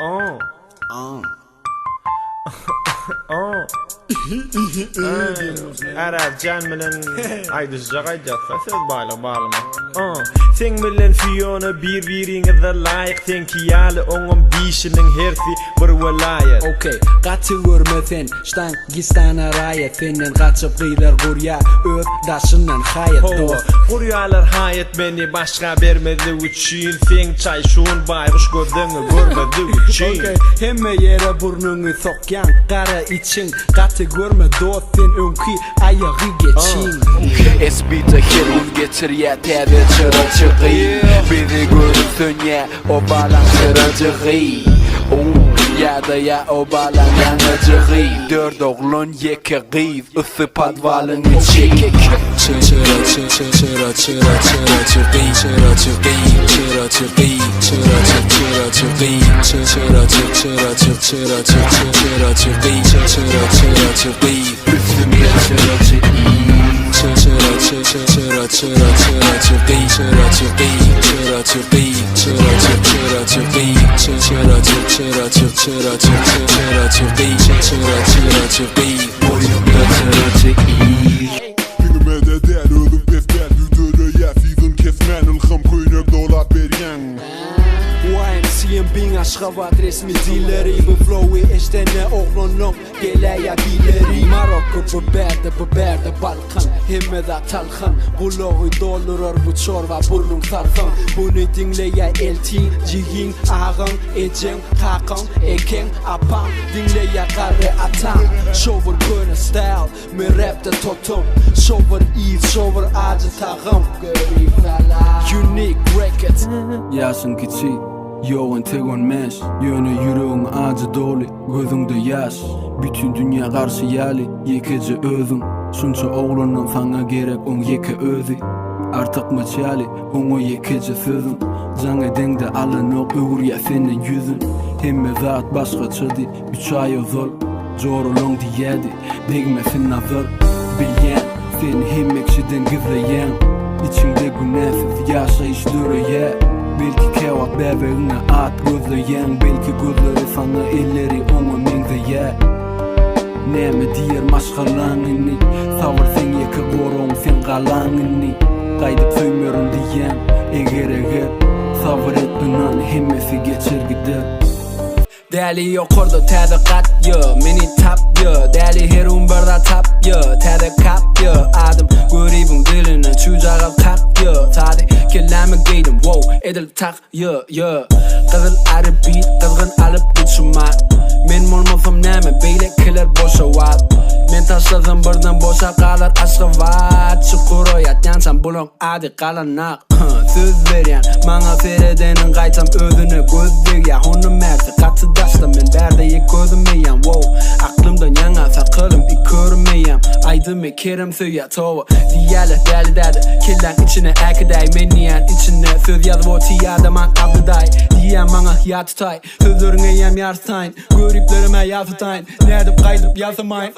Oh. Arabcan bilen aýdyjak aýdjatsa söz bağlama. Sen bilen Fiona bir-biriňize laýyk, sen ki ýaly oňum bişiniň hersi bir welayet. Okay, gaty görmesen, ştan gistana rayet, senden gaçyp gyýlar gurya, öz daşyndan haýat do. Guryalar haýat beni başga bermedi üçin, sen çaýşun baýguş gözüňi görmedi üçin. Okay, hemme yere burnuňy sokyan, gara için gaty görme dost, sen öňki aýagy geçin. Esbita hirun getirýär täze çyrçygy, bizi görüp sönýär o balan çyrçygy. Ýa-da ýa o balan ýanyjygy, dört oglun ýeke gyz üssü padwalyň içi. Günümede der özüm pestel yüdürü ya sizin kesmen ılhım kuynak dolar bergen. YMC'nin bin aşgabat resmi dilleri, bu flow'u eştene oğlunum geleya bileri. Marokko bu berde Balkan, hemmeda talhan, bulağı doldurur bu çorba burnun sarsan. Bunu dinleye eltin, cihin, ağın, ecen, kakan, eken, apan, dinleye karı atan. Shower köyne style, mi rapte totum, shower ease, shower acı tağım. Unique records. Yaşın kiçik, yoğun tegon meş, yönü yüreğin acı dolu, gözüngde yaş. Bütün dünya karşı yali, yekece özüm. Şunça oğlunun sana gerek on yeke özü. Artık maç yali, onu yekece sözüm. Can edende alınok öğür ya senin yüzün. Hemme zat başka çıdı, üç ay zor. Zorulun diyedi, degmesin nazar. Bilyen, seni hemmekşiden gizleyen. İçinde günahsız yaşayış dörüye. Belki kevap bebeğine at gözleyen, belki gözleri sana elleri onu menzeyer. Näme diýer maşgalaňyny, sawar sen ýeke gorong sen galaňyny. Gaýdyp söýmerin diýen, eger sawar etdiňan hemmesi geçer gider. Däli ýokurda täze gat yo, meni tap yo. Däli herun birda tap yo, täze kap yo. Adam görýbin diline çujaga tak yo. Tady kelame geýdim, wow, edil tak yo. Gyzyl arabi, gyzgyn alyp gitşuma. Men molmasam näme beýle keler boşa wat. Men taşlasam birden boşa galar aşgabat. Çukuro ýatýansam bulun ady galanak. Söz berýän, maňa seredeniň gaýtam özüne gözlegi. Onu mersi gaty daşda men berde gözümeýän. Wow, aklymdan ýaňa sakylym görmeýän. Aýdymy kerem söýýär towa. Diýäle däli dädi, kelläň içine äkiday. Men niýän içine söz ýazyp otýar man abdyday. Diýän maňa ýatutay, sözleriňe ýam ýarsaýyn. Görüplerime ýazytaýyn, nädip gaýdyp ýazamaýyn.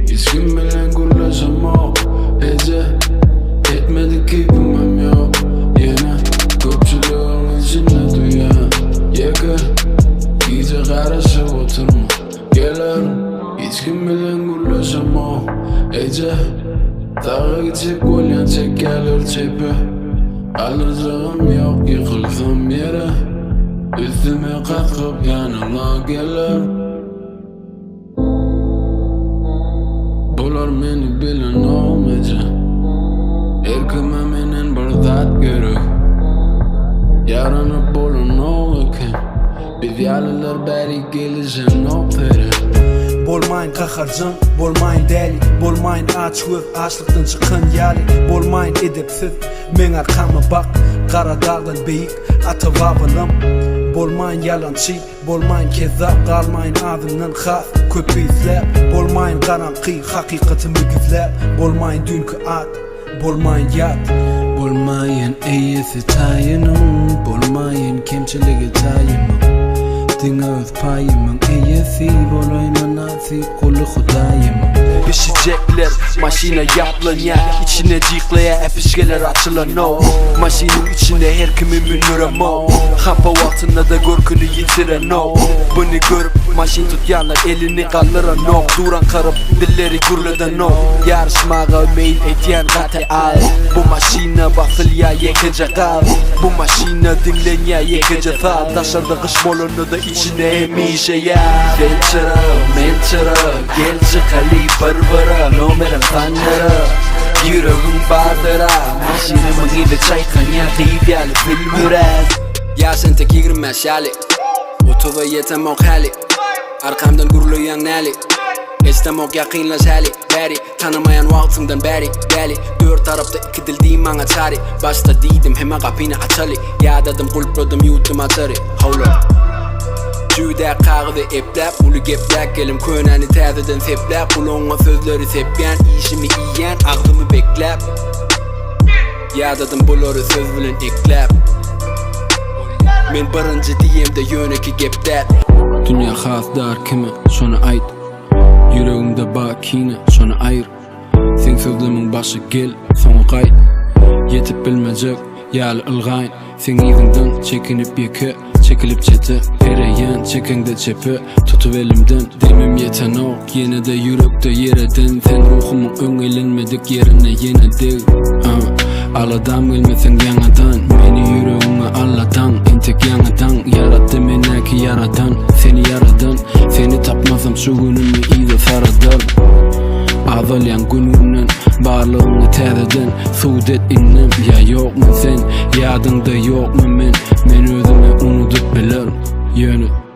Hiç kim bilen gurlaşamam, ece etmedik ki bilmem yok. Yine köpçülüğün içinde duyan yeke iyice karışıp oturma. Gelerim, hiç kim bilen gurlaşamam, ece dağa gidecek golyan çek gelir çepe. Alacağım yok, yıkılsam yere, üstüme kalkıp yanıma gelir. Bular meni bilen olmaca, erkime menen bir zat gerek. Yarını bolun oğuken, biz yalılar beri gelişen opere. Bolmaýyn kaharjyň, bolmaýyn däli, bolmaýyn aç göz, açlykdan çykan ýaly, bolmaýyn edepsiz, men arkama bak, gara dağdan beýik, ata babylym. Bolmaýyn ýalançy, bolmaýyn kezzap, galmaýyn ağzyndan has, köpü izläp, bolmaýyn garanky, hakykatymy gizläp, bolmaýyn dünkü at, bolmaýyn ýat. Bolmaýyn eýesi taýynym, bolmaýyn kemçiligi taýymyň. Diňe öz paýymyň eýesi, bolaýman nasip, goly Hudaýymyň. pişecekler. Maşina yaplanya, içine ciklaya epişkeler açılan no. Maşinin içinde her kimin münüre mo. Hapa altında da görkünü yitiren no. Bunu görüp maşin tutyanlar elini kaldıran no. Duran karıp dilleri gürleden no. Yarışmağa meyil etiyen gati al. Bu maşina basıl ya yekece kal. Bu maşina dinlen ya yekece thal. Taşarda kış molunu da içine emişe ya. Gel çıra, men çıra, gel çıkali barbara. Nomerim tanrı, yüreğim bardıra. Maşinimın gibi çaykan ya kıyıp yalı filmüret. Ya sen tek 25 yaşlı Otuva yetem ok hali Arkamdan gurulayan nali İstem ok yakinlaş hali Beri tanımayan vaktimden beri Deli dört tarafta iki dil diyeyim bana çari Başta deydim hemen kapını açalı Yadadım kulpladım yuttum açarı Hold up Juda kağıdı eplep Ulu geplek gelim köneni tədədən seplep Ulonga sözleri sepyen işimi iyen Ağzımı beklep Yadadım bunları söz bilen eklep Men birinci diyem de yöneki gepder Dünya hasdar kime şona ait Yüreğimde bakine şona ayır Sen sözlerimin başı gel sonu kayıt Yetip bilmeyecek yal ılgayn Sen izinden çekinip yeke çekilip çete Pereyen çekende çepe tutup elimden Demem yeten ok yine de yürekte yereden Sen ruhumun ön elinmedik yerine yine değil Aladan gelmesen yanadan Beni yüreğime Allah'tan İntek yanadan Yarattı menaki yaradan Seni yaradan Seni tapmasam şu günümü iyice saradan Azalyan günümden Bağlığını tədədən Sudet innem Ya yok mu sen Yadında yok mu men Men özüme unutup bilerim Yönü